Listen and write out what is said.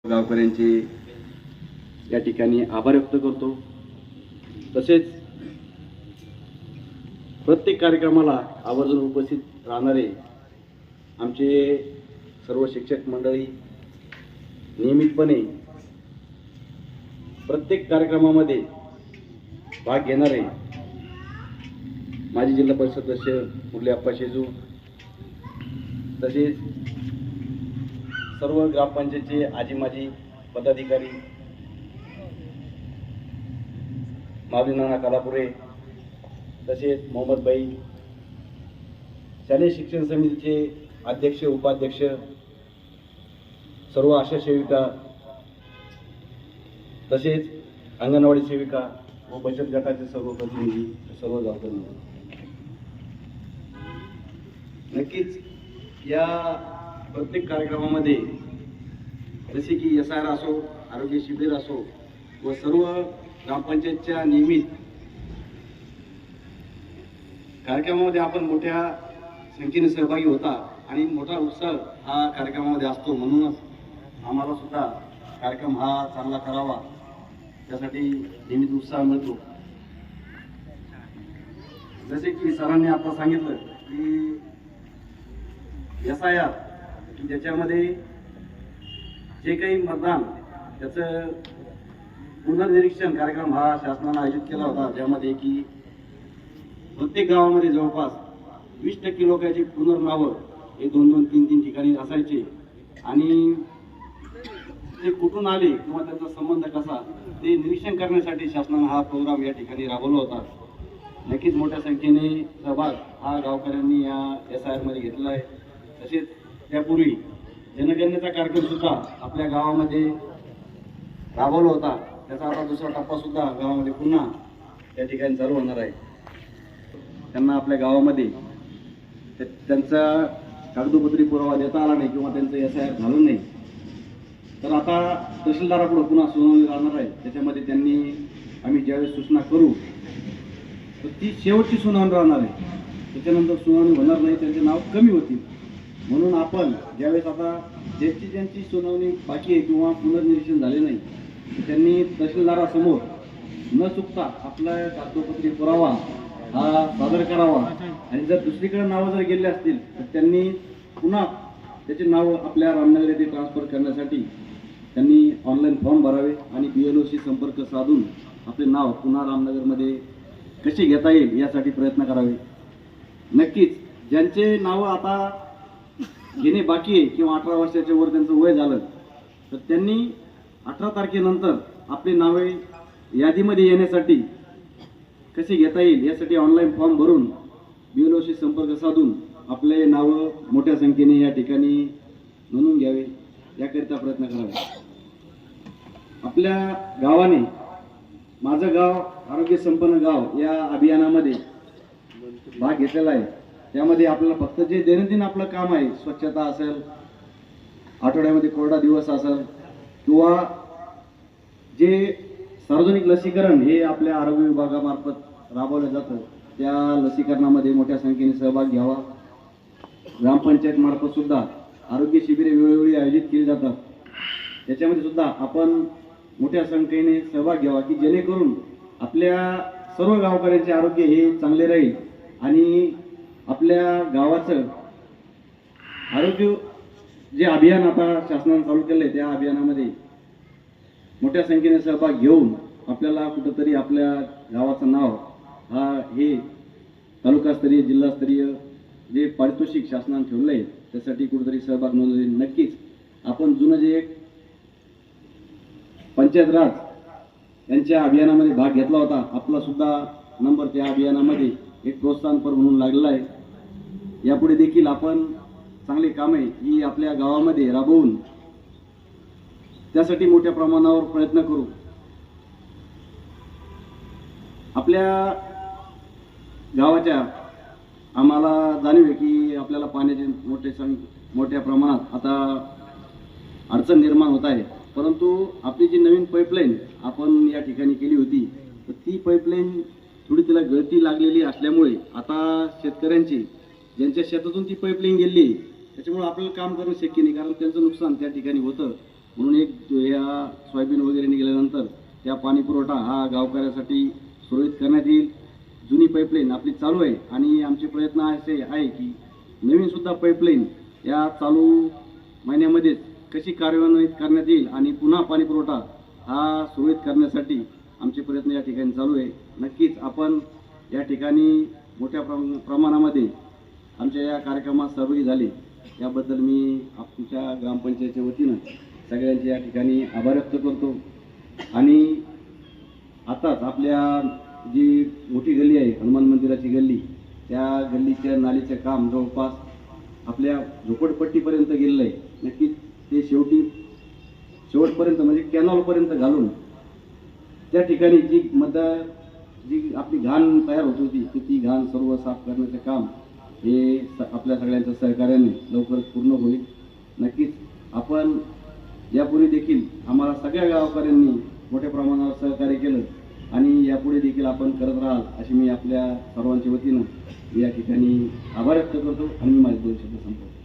गावकऱ्यांचे या ठिकाणी आभार व्यक्त करतो। तसेच प्रत्येक कार्यक्रमाला आवर्जून उपस्थित राहणारे आमचे सर्व शिक्षक मंडळी, नियमितपणे प्रत्येक कार्यक्रमामध्ये भाग घेणारे माजी जिल्हा परिषद सदस्य मुरली आप्पा शेजू, तसेच सर्व ग्रामपंचायतचे आजी माजी पदाधिकारी, माऊली नाना कालापुरे, तसेच मोहम्मद भाई, शालेय शिक्षण समितीचे अध्यक्ष उपाध्यक्ष, सर्व आशा सेविका, तसेच अंगणवाडी सेविका व बचत गटाचे सर्व प्रतिनिधी, सर्व गावकरी, नक्कीच या प्रत्येक कार्यक्रमामध्ये जसे की SIR असो, आरोग्य शिबिर असो व सर्व ग्रामपंचायतच्या नियमित कार्यक्रमामध्ये आपण मोठ्या संख्येने सहभागी होता आणि मोठा उत्साह हा कार्यक्रमामध्ये असतो। म्हणूनच आम्हाला सुद्धा कार्यक्रम हा चांगला करावा त्यासाठी नेहमीच उत्साह मिळतो। जसे की सरांनी आता सांगितलं की SIR की ज्याच्यामध्ये जे काही मतदान त्याचं पुनर्निरीक्षण कार्यक्रम हा शासनाने आयोजित केला होता, ज्यामध्ये की प्रत्येक गावामध्ये जवळपास 20% लोकांची पुनर्नावं हे 2-2, 3-3 ठिकाणी असायचे आणि ते कुठून आले किंवा त्यांचा संबंध कसा ते निरीक्षण करण्यासाठी शासनाने हा प्रोग्राम या ठिकाणी राबवला होता। नक्कीच मोठ्या संख्येने सहभाग हा गावकऱ्यांनी या SIR मध्ये घेतला आहे। तसेच त्यापूर्वी जनगणनेचा कार्यक्रम सुद्धा आपल्या गावामध्ये राबवला होता, त्याचा आता दुसरा टप्पा सुद्धा गावामध्ये पुन्हा या ठिकाणी चालू होणार आहे। त्यांना आपल्या गावामध्ये त्यांचा कागदोपत्री पुरावा देता आला नाही किंवा त्यांचं SIR झालं नाही, तर आता तहसीलदारापुढे पुन्हा सुनावणी राहणार आहे। त्याच्यामध्ये त्यांनी आम्ही ज्यावेळेस सूचना करू तर ती शेवटची सुनावणी राहणार आहे, त्याच्यानंतर सुनावणी होणार नाही, त्यांचे नाव कमी होतील। म्हणून आपण ज्यावेळेस आता ज्यांची सुनावणी बाकी आहे किंवा पुनर्निरीक्षण झाले नाही त्यांनी तहसीलदारासमोर न चुकता आपला कागदोपत्री पुरावा हा सादर करावा आणि जर दुसरीकडे नावं जर गेले असतील तर त्यांनी पुन्हा त्याचे नाव आपल्या रामनगर येथे ट्रान्सफर करण्यासाठी त्यांनी ऑनलाईन फॉर्म भरावे आणि BLOशी संपर्क साधून आपले नाव पुन्हा रामनगरमध्ये कसे घेता येईल यासाठी प्रयत्न करावे। नक्कीच ज्यांचे नावं आता घेणे बाकी आहे किंवा 18 वर्षाच्या वर त्यांचं वय झालं तर त्यांनी 18 तारखेनंतर आपली नावे यादीमध्ये येण्यासाठी कसे घेता येईल यासाठी ऑनलाईन फॉर्म भरून BLOशी संपर्क साधून आपले नावं मोठ्या संख्येने या ठिकाणी नोंदवून घ्यावे याकरिता प्रयत्न करावे। आपल्या गावाने माझं गाव आरोग्य संपन्न गाव या अभियानामध्ये भाग घेतलेला आहे। त्यामध्ये आपल्याला फक्त जे दैनंदिन आपलं काम आहे, स्वच्छता असेल, आठवड्यामध्ये कोरडा दिवस असेल किंवा जे सार्वजनिक लसीकरण हे आपल्या आरोग्य विभागामार्फत राबवलं जातं, त्या लसीकरणामध्ये मोठ्या संख्येने सहभाग घ्यावा। ग्रामपंचायत मार्फत सुद्धा आरोग्य शिबिरे वेळोवेळी आयोजित केली जातात, त्याच्यामध्ये सुद्धा आपण मोठ्या संख्येने सहभाग घ्यावा की जेणेकरून आपल्या सर्व गावकऱ्यांचे आरोग्य हे चांगले राहील आणि आपल्या गावाचं आरोग्य जे अभियान आता शासनाने चालू केलं आहे त्या अभियानामध्ये मोठ्या संख्येने सहभाग घेऊन आपल्याला कुठंतरी आपल्या गावाचं नाव हा हे तालुकास्तरीय जिल्हास्तरीय जे पारितोषिक शासनाने ठेवलं आहे त्यासाठी कुठंतरी सहभाग नोंदवले। नक्कीच आपण जुनं जे एक पंचायत राज यांच्या अभियानामध्ये भाग घेतला होता, आपला सुद्धा नंबर त्या अभियानामध्ये एक प्रोत्साहनपर म्हणून लागलेला आहे। यापुढे देखील आपण चांगली कामे ही आपल्या गावामध्ये राबवून त्यासाठी मोठ्या प्रमाणावर प्रयत्न करू। आपल्या गावाच्या आम्हाला जाणीव आहे की आपल्याला पाण्याची मोठ्या प्रमाणात आता अडचण निर्माण होत आहे, परंतु आपली जी नवीन पाईपलाईन आपण या ठिकाणी केली होती तर ती पाईपलाईन थोडी तिला गळती लागलेली असल्यामुळे आता शेतकऱ्यांची ज्यांच्या शेतातून ती पाईपलाईन गेली त्याच्यामुळे आपल्याला काम करणं शक्य नाही, कारण त्यांचं नुकसान त्या ठिकाणी होतं। म्हणून एक सोयाबीन वगैरे निघाल्यानंतर त्या पाणी पुरवठा हा गावकऱ्यासाठी सुरळीत करण्यात येईल. जुनी पाईपलाईन आपली चालू आहे आणि आमचे प्रयत्न असे आहे की नवीनसुद्धा पाईपलाईन या चालू महिन्यामध्येच कशी कार्यान्वित करण्यात येईल आणि पुन्हा पाणी पुरवठा हा सुरळीत करण्यासाठी आमचे प्रयत्न या ठिकाणी चालू आहे. नक्कीच आपण या ठिकाणी मोठ्या प्रमाणामध्ये आमच्या या कार्यक्रमात सहभागी झाले याबद्दल मी आमच्या ग्रामपंचायतीच्या वतीनं सगळ्यांचे या ठिकाणी आभार व्यक्त करतो. आणि आताच आपल्या जी मोठी गल्ली आहे हनुमान मंदिराची गल्ली, त्या गल्लीच्या नालीचं काम जवळपास आपल्या झोपडपट्टीपर्यंत गेलेलं आहे. नक्कीच ते शेवटपर्यंत म्हणजे कॅनॉलपर्यंत घालून त्या ठिकाणी जी आपली घाण तयार होत होती ती घाण सर्व साफ करण्याचं काम हे आपल्या सगळ्यांच्या सहकार्याने लवकरच पूर्ण होईल. नक्कीच आपण यापूर्वी देखील आम्हाला सगळ्या गावकऱ्यांनी मोठ्या प्रमाणावर सहकार्य केलं आणि यापुढे देखील आपण करत राहाल अशी मी आपल्या सर्वांच्या वतीनं या ठिकाणी आभार व्यक्त करतो आणि मी माझे 2 शब्द संपवतो.